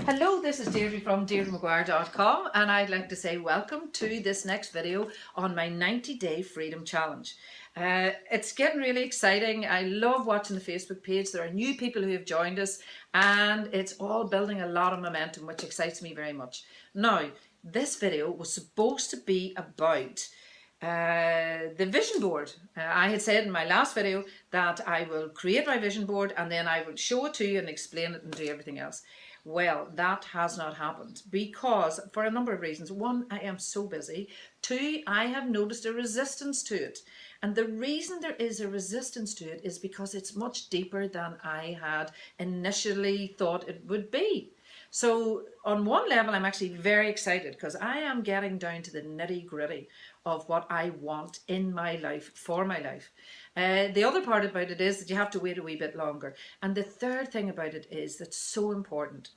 Hello, this is Deirdre from deirdremaguire.com, and I'd like to say welcome to this next video on my 90-day freedom challenge. It's getting really exciting. I love watching the Facebook page. There are new people who have joined us, and it's all building a lot of momentum, which excites me very much. Now, this video was supposed to be about the vision board. I had said in my last video that I will create my vision board and then I will show it to you and explain it and do everything else. Well, that has not happened because for a number of reasons. One, I am so busy. Two, I have noticed a resistance to it. And the reason there is a resistance to it is because it's much deeper than I had initially thought it would be. So on one level, I'm actually very excited because I am getting down to the nitty gritty of what I want in my life, for my life. The other part about it is that you have to wait a wee bit longer. And the third thing about it is that's so important.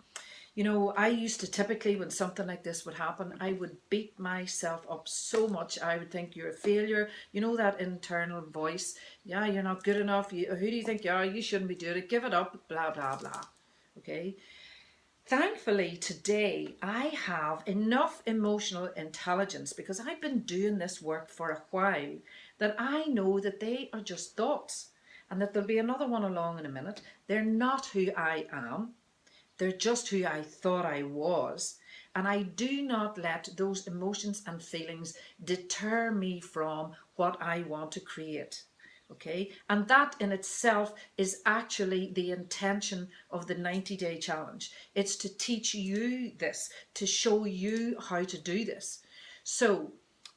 You know, I used to typically, when something like this would happen, I would beat myself up so much. I would think you're a failure. You know, that internal voice. Yeah, you're not good enough. Who do you think you are? You shouldn't be doing it. Give it up. Blah, blah, blah. Okay. Thankfully, today I have enough emotional intelligence because I've been doing this work for a while that I know that they are just thoughts and that there'll be another one along in a minute. They're not who I am. They're just who I thought I was. And I do not let those emotions and feelings deter me from what I want to create. Okay, and that in itself is actually the intention of the 90-day challenge. It's to teach you this, to show you how to do this. So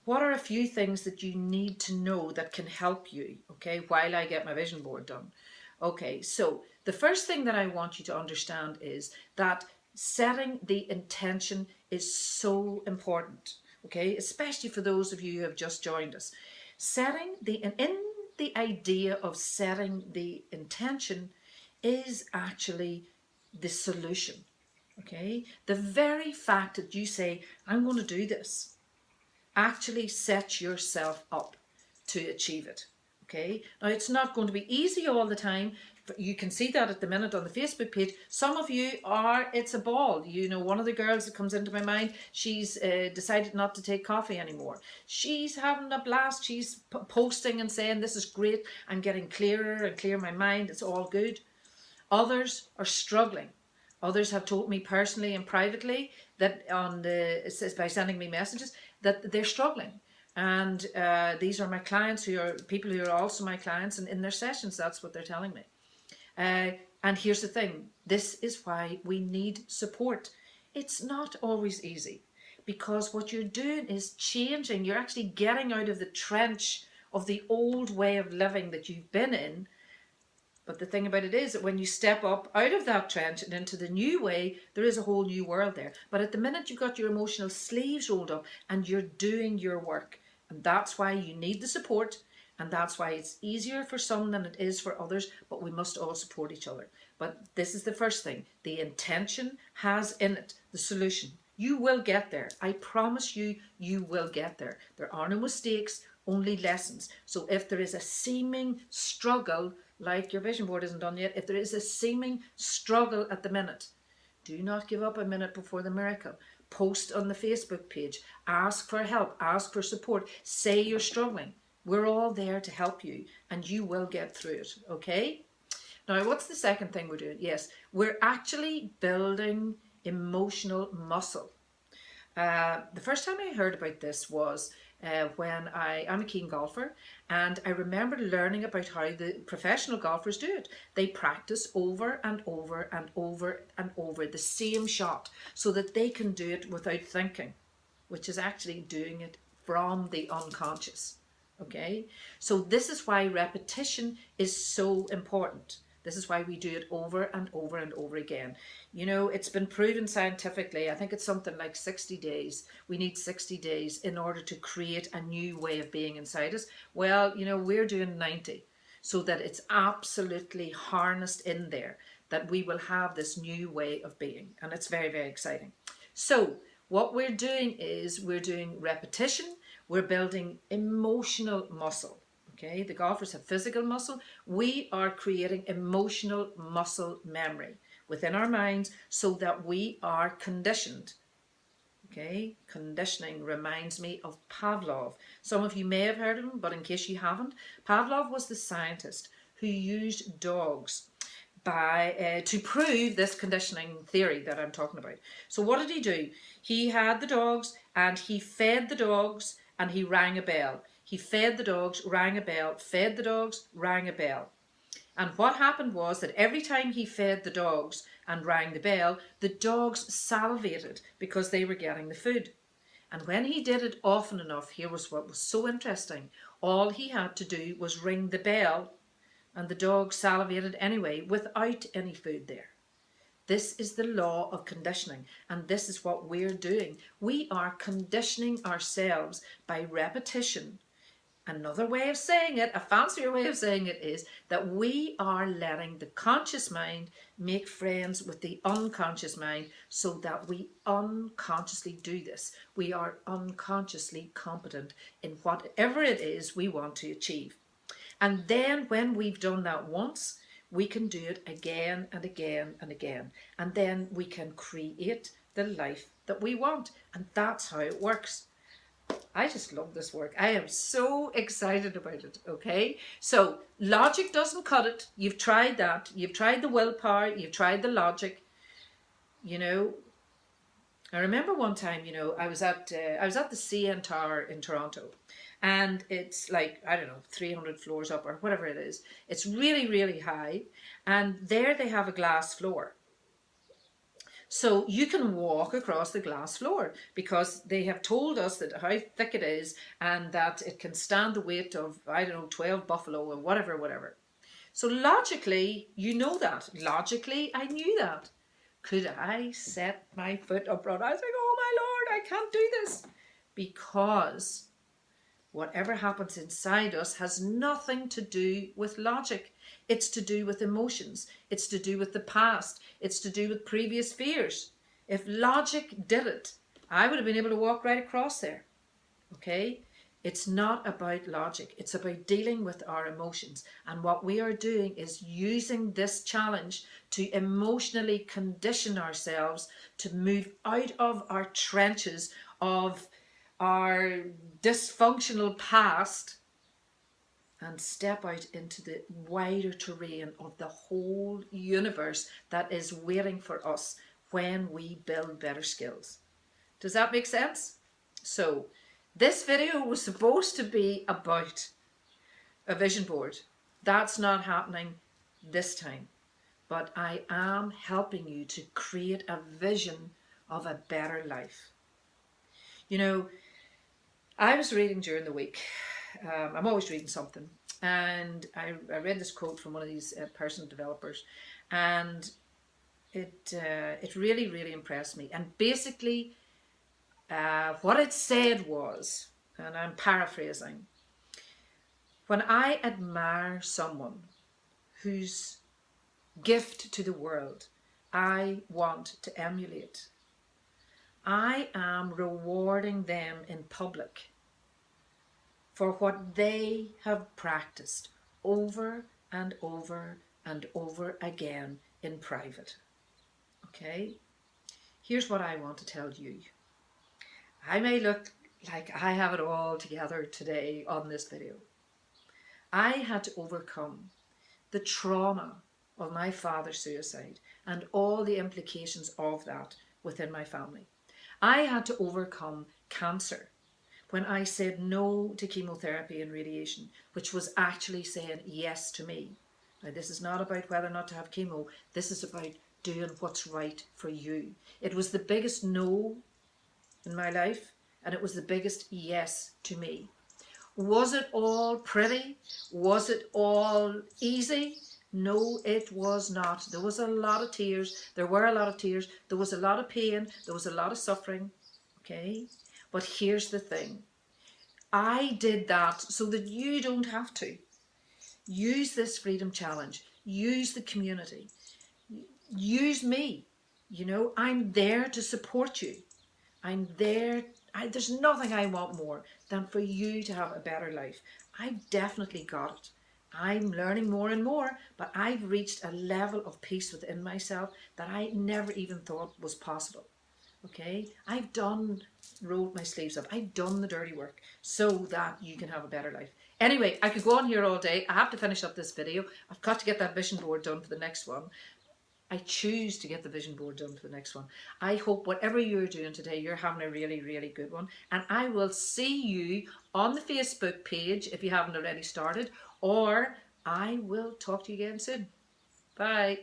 what are a few things that you need to know that can help you, okay, while I get my vision board done? Okay, so the first thing that I want you to understand is that setting the intention is so important, okay, especially for those of you who have just joined us. Setting the idea of setting the intention is actually the solution, okay? The very fact that you say, I'm going to do this, actually sets yourself up to achieve it, okay? Now, it's not going to be easy all the time. You can see that at the minute on the Facebook page. Some of you are, it's a ball. You know, one of the girls that comes into my mind, she's decided not to take coffee anymore. She's having a blast. She's posting and saying, this is great. I'm getting clearer and clear my mind. It's all good. Others are struggling. Others have told me personally and privately that by sending me messages that they're struggling. And these are my clients who are people who are also my clients, and in their sessions, that's what they're telling me. And here's the thing, this is why we need support. It's not always easy because what you're doing is changing. You're actually getting out of the trench of the old way of living that you've been in. But the thing about it is that when you step up out of that trench and into the new way, there is a whole new world there. But at the minute you've got your emotional sleeves rolled up and you're doing your work. And that's why you need the support. And that's why it's easier for some than it is for others. But we must all support each other. But this is the first thing. The intention has in it the solution. You will get there. I promise you, you will get there. There are no mistakes, only lessons. So if there is a seeming struggle, like your vision board isn't done yet, if there is a seeming struggle at the minute, do not give up a minute before the miracle. Post on the Facebook page, ask for help, ask for support, say you're struggling. We're all there to help you and you will get through it, okay? Now, what's the second thing we're doing? Yes, we're actually building emotional muscle. The first time I heard about this was when I'm a keen golfer, and I remember learning about how the professional golfers do it. They practice over and over and over and over the same shot so that they can do it without thinking, which is actually doing it from the unconscious. Okay, so this is why repetition is so important. This is why we do it over and over and over again. You know, it's been proven scientifically. I think it's something like 60 days. We need 60 days in order to create a new way of being inside us. Well, you know, we're doing 90 so that it's absolutely harnessed in there, that we will have this new way of being. And it's very, very exciting. So what we're doing is we're doing repetition. We're building emotional muscle. Okay, the golfers have physical muscle. We are creating emotional muscle memory. within our minds so that we are conditioned. Okay, conditioning reminds me of Pavlov. Some of you may have heard of him, but in case you haven't, Pavlov was the scientist who used dogs to prove this conditioning theory that I'm talking about. So what did he do? He had the dogs and he fed the dogs and he rang a bell. He fed the dogs, rang a bell, fed the dogs, rang a bell. And what happened was that every time he fed the dogs and rang the bell, the dogs salivated because they were getting the food. And when he did it often enough, here was what was so interesting. All he had to do was ring the bell and the dogs salivated anyway without any food there. This is the law of conditioning, and this is what we're doing. We are conditioning ourselves by repetition. Another way of saying it, a fancier way of saying it, is that we are letting the conscious mind make friends with the unconscious mind so that we unconsciously do this. We are unconsciously competent in whatever it is we want to achieve. And then when we've done that once, we can do it again and again and again. And then we can create the life that we want. And that's how it works. I just love this work. I am so excited about it, okay? So logic doesn't cut it. You've tried that. You've tried the willpower. You've tried the logic. You know, I remember one time, you know, I was at the CN Tower in Toronto, and it's like, I don't know, 300 floors up or whatever it is. It's really, really high, and there they have a glass floor. So you can walk across the glass floor because they have told us that how thick it is and that it can stand the weight of, I don't know, 12 buffalo and whatever. So logically, you know that. Logically, I knew that. Could I set my foot upright? I was like, oh my Lord, I can't do this. Because whatever happens inside us has nothing to do with logic. It's to do with emotions. It's to do with the past. It's to do with previous fears. If logic did it, I would have been able to walk right across there. Okay? It's not about logic. It's about dealing with our emotions. And what we are doing is using this challenge to emotionally condition ourselves to move out of our trenches of our dysfunctional past and step out into the wider terrain of the whole universe that is waiting for us when we build better skills. Does that make sense? So, this video was supposed to be about a vision board. That's not happening this time. But I am helping you to create a vision of a better life. You know, I was reading during the week. I'm always reading something. And I read this quote from one of these personal developers. And it really, really impressed me. And basically, what it said was, and I'm paraphrasing, when I admire someone whose gift to the world I want to emulate, I am rewarding them in public for what they have practiced over and over and over again in private. Okay? Here's what I want to tell you. I may look like I have it all together today on this video. I had to overcome the trauma of my father's suicide and all the implications of that within my family. I had to overcome cancer when I said no to chemotherapy and radiation, which was actually saying yes to me. Now, this is not about whether or not to have chemo. This is about doing what's right for you. It was the biggest no in my life, and it was the biggest yes to me. Was it all pretty? Was it all easy? No, it was not. There was a lot of tears. There were a lot of tears. There was a lot of pain. There was a lot of suffering. Okay? But here's the thing. I did that so that you don't have to. Use this freedom challenge. Use the community. Use me. You know, I'm there to support you. I'm there. There's nothing I want more than for you to have a better life. I've definitely got it. I'm learning more and more, but I've reached a level of peace within myself that I never even thought was possible. Okay, I've done, rolled my sleeves up. I've done the dirty work so that you can have a better life. Anyway, I could go on here all day. I have to finish up this video. I've got to get that vision board done for the next one. I choose to get the vision board done for the next one. I hope whatever you're doing today, you're having a really, really good one. And I will see you on the Facebook page if you haven't already started, or I will talk to you again soon. Bye.